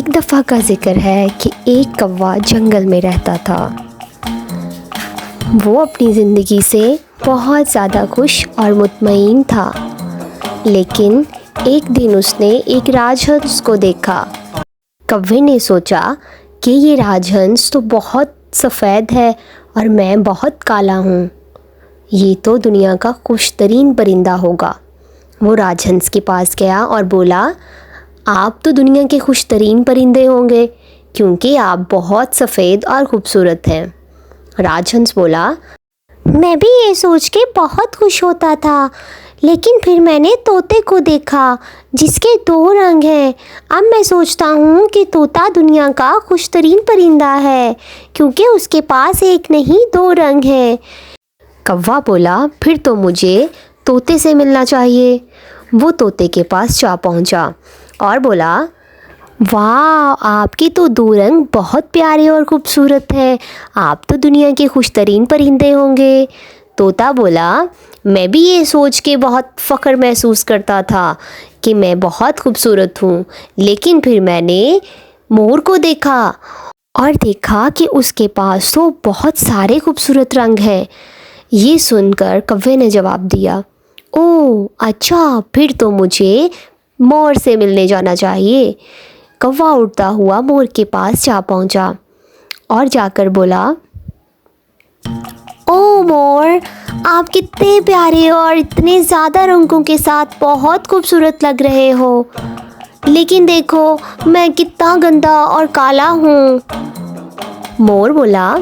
एक दफ़ा का ज़िक्र है कि एक कौवा जंगल में रहता था। वो अपनी ज़िंदगी से बहुत ज़्यादा खुश और मुतमईन था, लेकिन एक दिन उसने एक राजहंस को देखा। कौवे ने सोचा कि ये राजहंस तो बहुत सफ़ेद है और मैं बहुत काला हूँ। ये तो दुनिया का खुशतरीन परिंदा होगा। वो राजहंस के पास गया और बोला, आप तो दुनिया के खुशतरीन परिंदे होंगे क्योंकि आप बहुत सफ़ेद और ख़ूबसूरत हैं। राजहंस बोला, मैं भी ये सोच के बहुत खुश होता था, लेकिन फिर मैंने तोते को देखा जिसके 2 रंग हैं। अब मैं सोचता हूँ कि तोता दुनिया का खुशतरीन परिंदा है क्योंकि उसके पास एक नहीं 2 रंग हैं। कौवा बोला, फिर तो मुझे तोते से मिलना चाहिए। वो तोते के पास जा पहुँचा और बोला, वाह, आपके तो 2 रंग बहुत प्यारे और ख़ूबसूरत हैं। आप तो दुनिया के खुशतरीन परिंदे होंगे। तोता बोला, मैं भी ये सोच के बहुत फ़ख्र महसूस करता था कि मैं बहुत खूबसूरत हूँ, लेकिन फिर मैंने मोर को देखा और देखा कि उसके पास तो बहुत सारे खूबसूरत रंग हैं। ये सुनकर कौवे ने जवाब दिया, ओह अच्छा, फिर तो मुझे मोर से मिलने जाना चाहिए। कौवा उड़ता हुआ मोर के पास जा पहुंचा और जाकर बोला, ओ मोर, आप कितने प्यारे और इतने ज़्यादा रंगों के साथ बहुत खूबसूरत लग रहे हो, लेकिन देखो मैं कितना गंदा और काला हूँ। मोर बोला,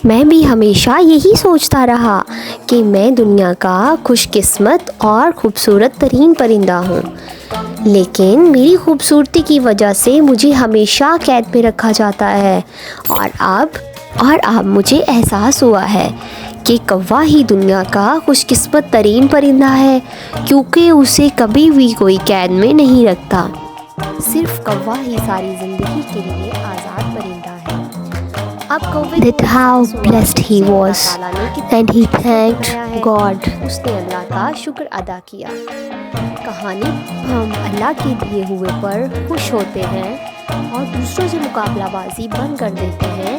मैं भी हमेशा यही सोचता रहा कि मैं दुनिया का खुशकिस्मत और ख़ूबसूरत तरीन परिंदा हूँ, लेकिन मेरी खूबसूरती की वजह से मुझे हमेशा कैद में रखा जाता है। और अब मुझे एहसास हुआ है कि कौवा ही दुनिया का खुशकिस्मत तरीन परिंदा है क्योंकि उसे कभी भी कोई कैद में नहीं रखता। सिर्फ कौवा ही सारी ज़िंदगी के लिए आज़ाद परिंदा है। अब कौवे That how blessed he was, and he thanked God. उसने अल्लाह का शुक्र अदा किया। कहानी, हम अल्लाह के दिए हुए पर खुश होते हैं और दूसरों से मुकाबलाबाजी बंद कर देते हैं,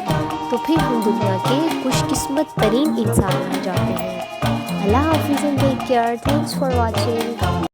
तो फिर हम दुनिया के खुशकिस्मत तरीन इंसान बन जाते हैं। अल्लाह हाफिज़ and take care. Thanks for watching.